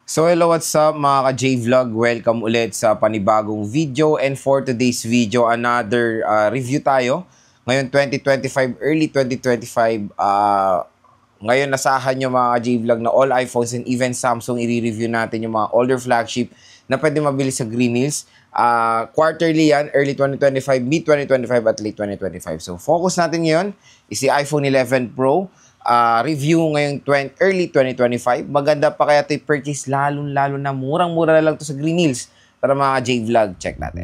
So hello, what's up mga ka-J-Vlog? Welcome ulit sa panibagong video, and for today's video, another review tayo. Ngayon 2025, early 2025, ngayon nasahan nyo mga ka-J-Vlog na all iPhones and even Samsung, i-review natin yung mga older flagship na pwede mabili sa Green Hills. Quarterly yan, early 2025, mid 2025 at late 2025. So focus natin ngayon is the iPhone 11 Pro. Review ngayong early 2025. Maganda pa kaya ito i-purchase, lalo na murang-mura na lang ito sa Green Hills. Para mga J-Vlog, check natin.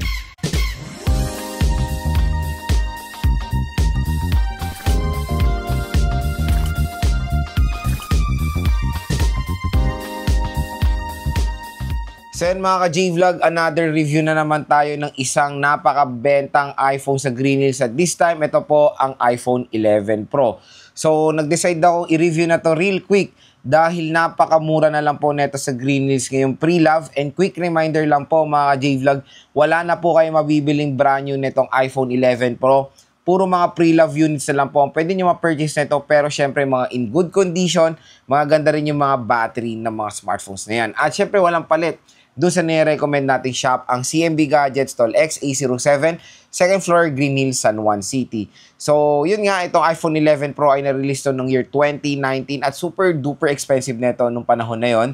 So yun mga ka-J-Vlog, another review na naman tayo ng isang napakabentang iPhone sa Green Hills. At this time, ito po ang iPhone 11 Pro. So nag-decide ako i-review na to real quick dahil napakamura na lang po neto sa Green Hills ngayong pre-love. And quick reminder lang po mga ka-J-Vlog, wala na po kayo mabibiling brand new netong iPhone 11 Pro. Puro mga pre-love units na lang po ang pwede nyo ma-purchase nito, pero syempre mga in good condition, mga ganda rin yung mga battery ng mga smartphones na yan. At syempre walang palit. Doon sa nire-recommend nating shop ang CMB Gadgets Tall X-A07, second floor, Green Hills, San Juan City. So, yun nga, itong iPhone 11 Pro ay na-release to noong year 2019 at super duper expensive nito nung panahon na yon.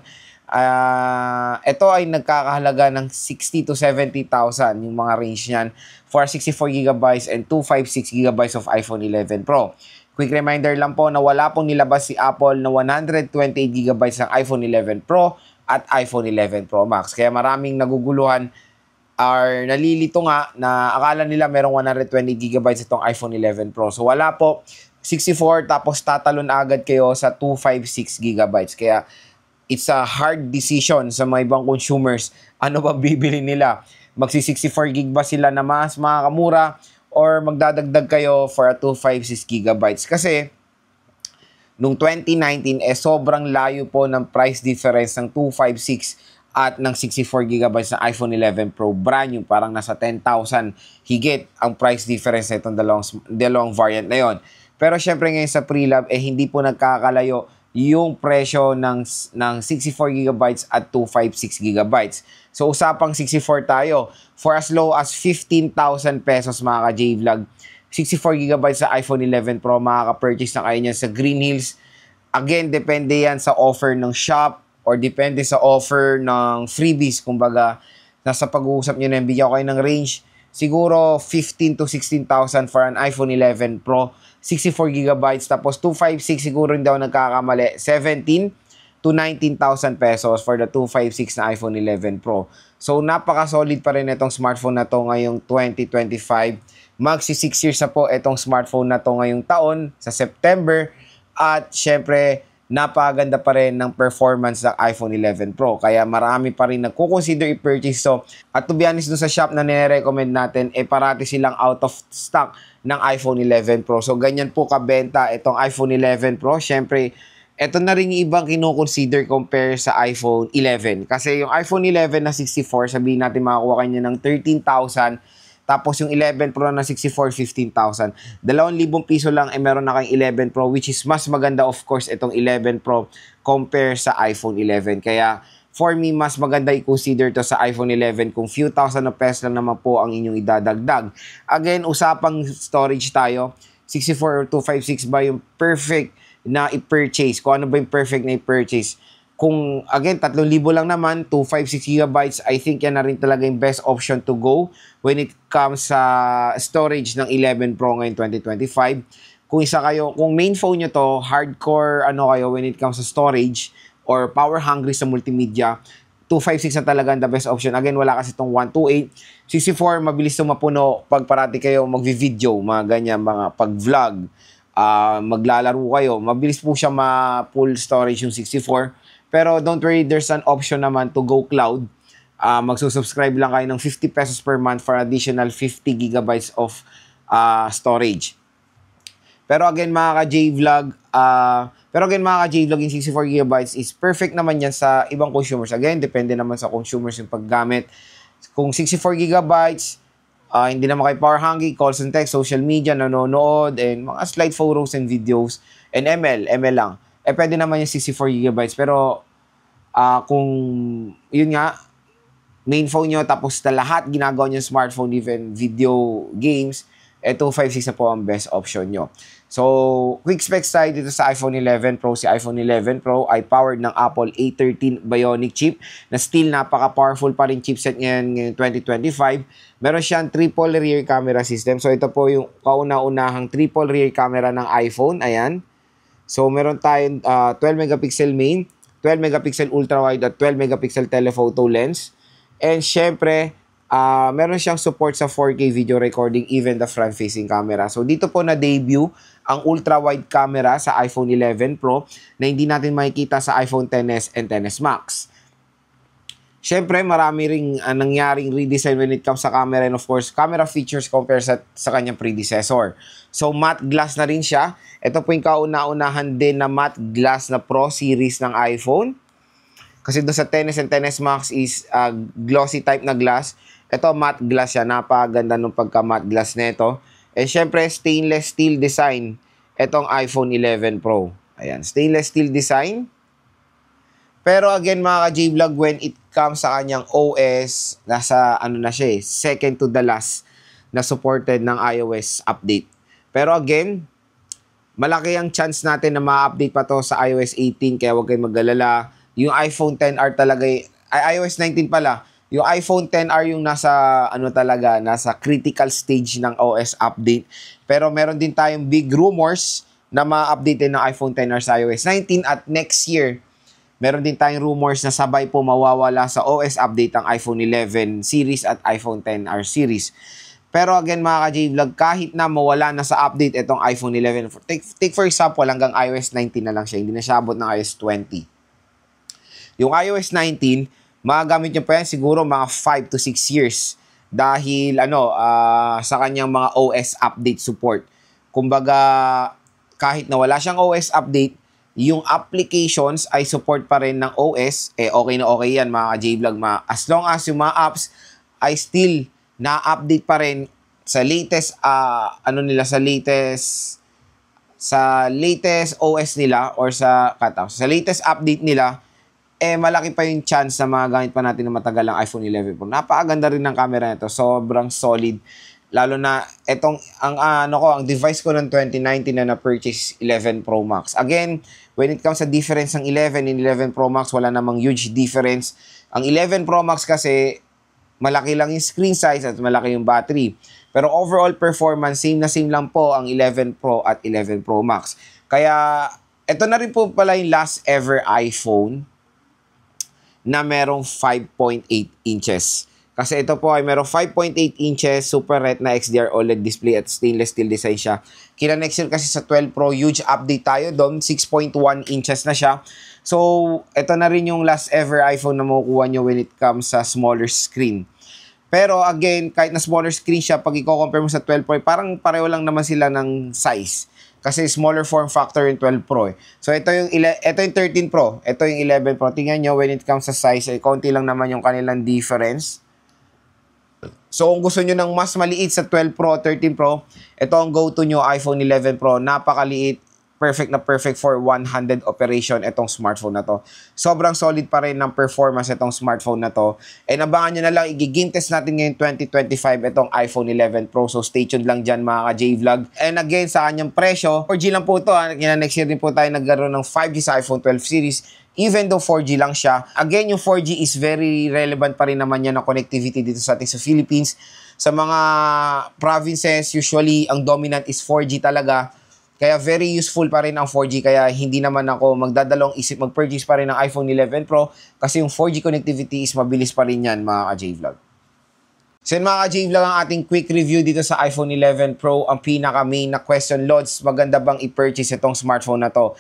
Ito ay nagkakahalaga ng 60 to 70,000 yung mga range niyan for 64GB and 256GB of iPhone 11 Pro. Quick reminder lang po na wala pong nilabas si Apple na 128GB ng iPhone 11 Pro at iPhone 11 Pro Max. Kaya maraming naguguluhan or nalilito nga na akala nila merong 120GB itong iPhone 11 Pro. So wala po, 64 tapos tatalon agad kayo sa 256GB. Kaya it's a hard decision sa mga ibang consumers. Ano ba bibili nila? Magsi 64GB ba sila na mas makakamura or magdadagdag kayo for a 256GB? Kasi noong 2019, sobrang layo po ng price difference ng 256 at ng 64GB na iPhone 11 Pro. Brand new, parang nasa 10,000 higit ang price difference na itong dalawang variant na yon. Pero syempre ngayon sa pre-love, hindi po nagkakalayo yung presyo ng 64GB at 256GB. So usapang 64 tayo. For as low as 15,000 pesos mga ka-J-Vlog, 64GB sa iPhone 11 Pro, makaka-purchase na kayo niyan sa Green Hills. Again, depende yan sa offer ng shop or depende sa offer ng freebies. Kumbaga, nasa pag-uusap nyo na, bigyan ko kayo ng range. Siguro 15 to 16,000 for an iPhone 11 Pro, 64GB, tapos 256 siguro hindi ako nagkakamali, 17 to 19,000 pesos for the 256 na iPhone 11 Pro. So, napaka-solid pa rin itong smartphone na to ngayong 2025. Magsi 6 years na po itong smartphone na to ngayong taon sa September. At syempre, napaganda pa rin ng performance ng iPhone 11 Pro. Kaya marami pa rin nagko-consider i-purchase to. At to be honest, dun sa shop na nire-recommend natin, parati silang out of stock ng iPhone 11 Pro. So, ganyan po kabenta itong iPhone 11 Pro. Syempre, ito na rin yung ibang kino-consider compare sa iPhone 11. Kasi yung iPhone 11 na 64, sabihin natin makakuha kanya ng 13,000. Tapos yung 11 Pro na 64, 15,000. 2,000 piso lang meron na kayong 11 Pro, which is mas maganda of course itong 11 Pro compare sa iPhone 11. Kaya for me, mas maganda i-consider to sa iPhone 11 kung few thousand na pesos lang naman po ang inyong idadagdag. Again, usapang storage tayo. 64 or 256 ba yung perfect na i-purchase? Kung ano ba yung perfect na i-purchase? Kung, again, 3,000 lang naman, 256GB, I think yan na rin talaga yung best option to go when it comes sa storage ng 11 Pro ngayon 2025. Kung kung main phone nyo to, hardcore kayo when it comes sa storage or power hungry sa multimedia, 256 na talaga the best option. Again, wala kasi itong 128. 64, mabilis itong mapuno pag parati kayo mag-video, mga ganyan, mga pag-vlog, maglalaro kayo. Mabilis po siya ma-full storage yung 64. Pero don't worry, there's an option naman to go cloud. Magsusubscribe lang kayo ng 50 pesos per month for additional 50GB of storage. Pero again mga ka-J-Vlog, yung 64GB is perfect naman yan sa ibang consumers. Again, depende naman sa consumers yung paggamit. Kung 64GB, hindi naman kayo power hungry, calls and text, social media, nanonood, and mga slide photos and videos, and ML lang. Pwede naman yung 64GB, pero Kung, yun nga, main phone nyo, tapos na lahat ginagawa nyo smartphone, even video games, 256 na po ang best option nyo. So, quick specs tayo dito sa iPhone 11 Pro. Si iPhone 11 Pro ay powered ng Apple A13 Bionic chip na still napaka-powerful pa rin chipset ngayon 2025. Meron siyang triple rear camera system. So, ito po yung kauna-unahang triple rear camera ng iPhone. Ayan. So, meron tayong 12 megapixel main, 12 megapixel ultra-wide at 12 megapixel telephoto lens. And syempre, meron siyang support sa 4K video recording, even the front-facing camera. So, dito po na-debut ang ultra-wide camera sa iPhone 11 Pro na hindi natin makikita sa iPhone XS and XS Max. Syempre, marami ring nangyaring redesign when it comes sa camera and of course, camera features compared sa kanyang predecessor. So, matte glass na rin siya. Ito po yung kauna-unahan din na matte glass na Pro series ng iPhone. Kasi doon sa XS and XS Max is glossy type na glass. Ito matte glass siya. Napaganda nung pagka-matte glass nito. And syempre, stainless steel design. Itong iPhone 11 Pro. Ayan, stainless steel design. Pero again, mga ka-J-Vlog, when it comes sa kanyang OS, nasa ano na siya second to the last na supported ng iOS update. Pero again, malaki ang chance natin na ma-update pa to sa iOS 18, kaya huwag kayong mag-alala. Yung iPhone XR talaga, iOS 19 pala, yung iPhone XR yung nasa, nasa critical stage ng OS update. Pero meron din tayong big rumors na ma-update din ng iPhone XR sa iOS 19 at next year, meron din tayong rumors na sabay po mawawala sa OS update ang iPhone 11 series at iPhone XR series. Pero again mga ka-J-Vlog, kahit na mawala na sa update itong iPhone 11, take for example, hanggang iOS 19 na lang siya, hindi na siya abot ng iOS 20. Yung iOS 19, magagamit nyo pa yan siguro mga 5 to 6 years dahil sa kanyang mga OS update support. Kumbaga, kahit na wala siyang OS update, yung applications ay support pa rin ng OS, okay na okay yan mga ka-J-Vlog. As long as yung mga apps ay still na-update pa rin sa latest, sa latest OS nila or sa latest update nila, malaki pa yung chance na magagamit pa natin ng matagal ang iPhone 11 Pro. Napakaganda rin ng camera nito. Sobrang solid. Lalo na, ang device ko ng 2019 na na-purchase 11 Pro Max. Again, when it comes sa difference ng 11 and 11 Pro Max, wala namang huge difference. Ang 11 Pro Max kasi, malaki lang yung screen size at malaki yung battery. Pero overall performance, same na same lang po ang 11 Pro at 11 Pro Max. Kaya, ito na rin po pala yung last ever iPhone na merong 5.8 inches. Kasi ito po ay merong 5.8 inches Super Retina XDR OLED display at stainless steel design siya. Kina-next kasi sa 12 Pro, huge update tayo doon. 6.1 inches na siya. So, ito na rin yung last ever iPhone na makukuha nyo when it comes sa smaller screen. Pero again, kahit na smaller screen siya, pag i-compare mo sa 12 Pro, parang pareho lang naman sila ng size. Kasi smaller form factor yung 12 Pro. So, ito yung 13 Pro. Ito yung 11 Pro. Tingnan nyo, when it comes sa size, konti lang naman yung kanilang difference. So, kung gusto nyo ng mas maliit sa 12 Pro, 13 Pro, ito ang go-to nyo, iPhone 11 Pro. Napakaliit. Perfect na perfect for one-handed operation itong smartphone na to. Sobrang solid pa rin ng performance itong smartphone na to. And abangan nyo na lang, igigame test natin ngayon 2025 itong iPhone 11 Pro. So stay tuned lang dyan mga ka-J-Vlog. And again, sa kanyang presyo, 4G lang po ito. Next year din po tayo nagkaroon ng 5G sa iPhone 12 series. Even though 4G lang siya. Again, yung 4G is very relevant pa rin naman yan ng connectivity dito sa ating sa Philippines. Sa mga provinces, usually, ang dominant is 4G talaga. Kaya very useful pa rin ang 4G, kaya hindi naman ako magdadalawang isip mag-purchase pa rin ng iPhone 11 Pro kasi yung 4G connectivity is mabilis pa rin yan mga ka-J-Vlog. So yun mga ka-J-Vlog, ang ating quick review dito sa iPhone 11 Pro, ang pinaka-main na question, Lods, maganda bang i-purchase itong smartphone na to?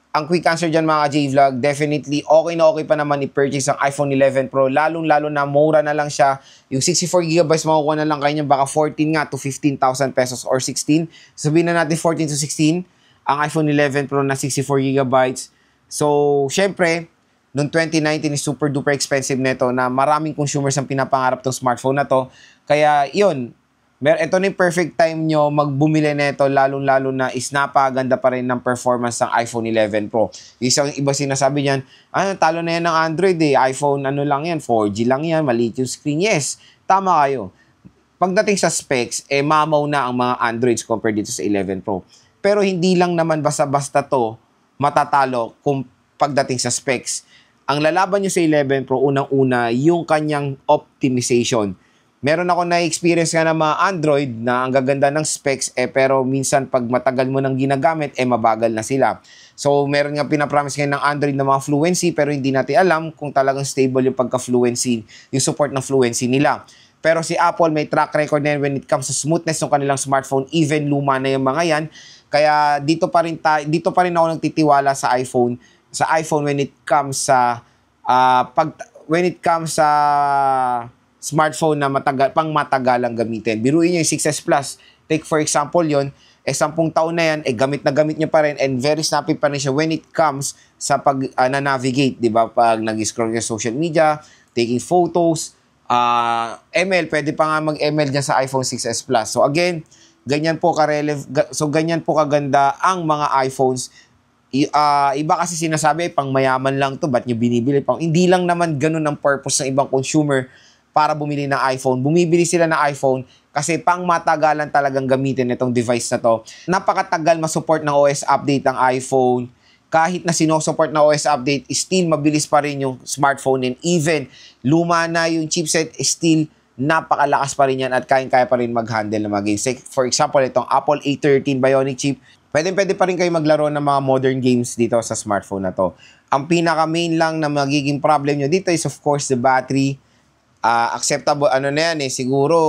Ang quick answer dyan mga ka-J-Vlog, definitely okay na okay pa naman i-purchase ang iPhone 11 Pro, lalong-lalo na mura na lang siya. Yung 64GB makukuha na lang kayo niya, baka 14 nga to 15,000 pesos or 16. Sabihin na natin 14 to 16, ang iPhone 11 Pro na 64GB. So, syempre, noong 2019 is super duper expensive nito na maraming consumers ang pinapangarap tong smartphone na to. Kaya, yun, Ito na yung perfect time nyo magbumili nito, lalong-lalo na is napakaganda pa rin ng performance ng iPhone 11 Pro. Isang iba sinasabi niyan, talo na yan ng Android iPhone ano lang yan, 4G lang yan, maliit yung screen. Yes, tama kayo. Pagdating sa specs, mamaw na ang mga Androids compared dito sa 11 Pro. Pero hindi lang naman basta-basta to matatalo kung pagdating sa specs. Ang lalaban nyo sa 11 Pro, unang-una, yung kanyang optimization. Meron ako na-experience nga ng mga Android na ang gaganda ng specs, pero minsan pag matagal mo nang ginagamit, mabagal na sila. So, meron nga pinapromise ngayon ng Android na mga fluency, pero hindi natin alam kung talagang stable yung pagka-fluency, yung support ng fluency nila. Pero si Apple may track record na when it comes sa smoothness ng kanilang smartphone, even luma na yung mga yan. Kaya dito pa rin ako nagtitiwala sa iPhone when it comes sa smartphone na matagalang gamitin. Biruin nyo yung 6S Plus. Take for example yon, 10 taon na yan, gamit na gamit nyo pa rin and very snappy pa rin siya when it comes sa na-navigate, di ba? Pag nag-scroll ka social media, taking photos, ML, pwede pa nga mag-ML dyan sa iPhone 6S Plus. So again, ganyan po kaganda ang mga iPhones. Iba kasi sinasabi, pang mayaman lang to, ba't nyo binibili? Hindi lang naman ganun ang purpose ng ibang consumer para bumili ng iPhone. Bumibili sila ng iPhone kasi pang matagalan talagang gamitin itong device na to. Napakatagal masupport ng OS update ang iPhone. Kahit na sinusupport na OS update, still mabilis pa rin yung smartphone, and even luma na yung chipset, still napakalakas pa rin yan at kaya pa rin mag-handle ng mga games. For example, itong Apple A13 Bionic chip, pwede pa rin kayo maglaro ng mga modern games dito sa smartphone na to. Ang pinaka-main lang na magiging problem nyo dito is of course the battery. Acceptable, siguro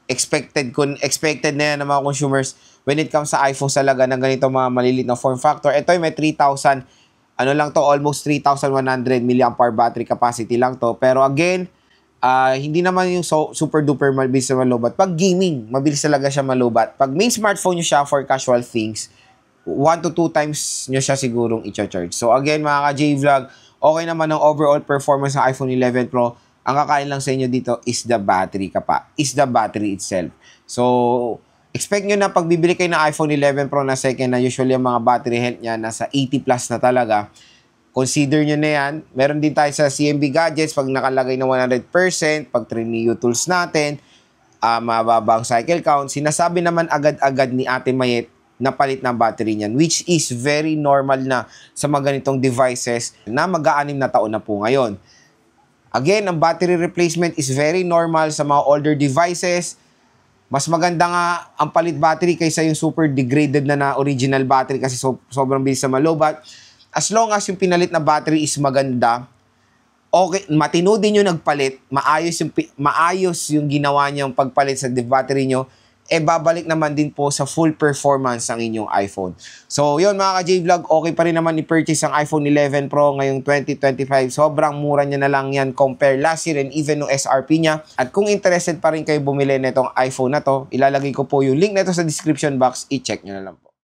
expected na yan ng mga consumers when it comes sa iPhone talaga ng ganito mga malilit na form factor. Ito may 3,000, almost 3,100 mAh battery capacity lang to. Pero again, hindi naman yung super duper mabilis na malobat. Pag gaming, mabilis talaga siya malobat. Pag main smartphone nyo siya for casual things, 1 to 2 times nyo siya sigurong i-charge. So again, mga ka-J-Vlog, okay naman ang overall performance ng iPhone 11 Pro. Ang kakain lang sa inyo dito is the battery itself. So, expect nyo na pag bibili kayo ng iPhone 11 Pro na second, na usually ang mga battery health niya nasa 80 plus na talaga. Consider nyo na yan. Meron din tayo sa CMB Gadgets, pag nakalagay na 100%, pag Trineo tools natin, mababang cycle count. Sinasabi naman agad-agad ni Ate Mayet na palit ng battery niyan, which is very normal na sa mga ganitong devices na mag-aanim na taon na po ngayon. Again, ang battery replacement is very normal sa mga older devices. Mas maganda nga ang palit battery kaysa yung super degraded na original battery kasi sobrang bilis na malobat. As long as yung pinalit na battery is maganda, okay, matino din yung nagpalit, maayos yung ginawa niyang pagpalit sa battery nyo, babalik naman din po sa full performance ng inyong iPhone. So, yun mga ka-J-Vlog, okay pa rin naman i-purchase ang iPhone 11 Pro ngayong 2025. Sobrang mura niya na lang yan compare last year and even no SRP niya. At kung interested pa rin kayo bumili na itong iPhone na to, ilalagay ko po yung link na ito sa description box. I-check nyo na lang po.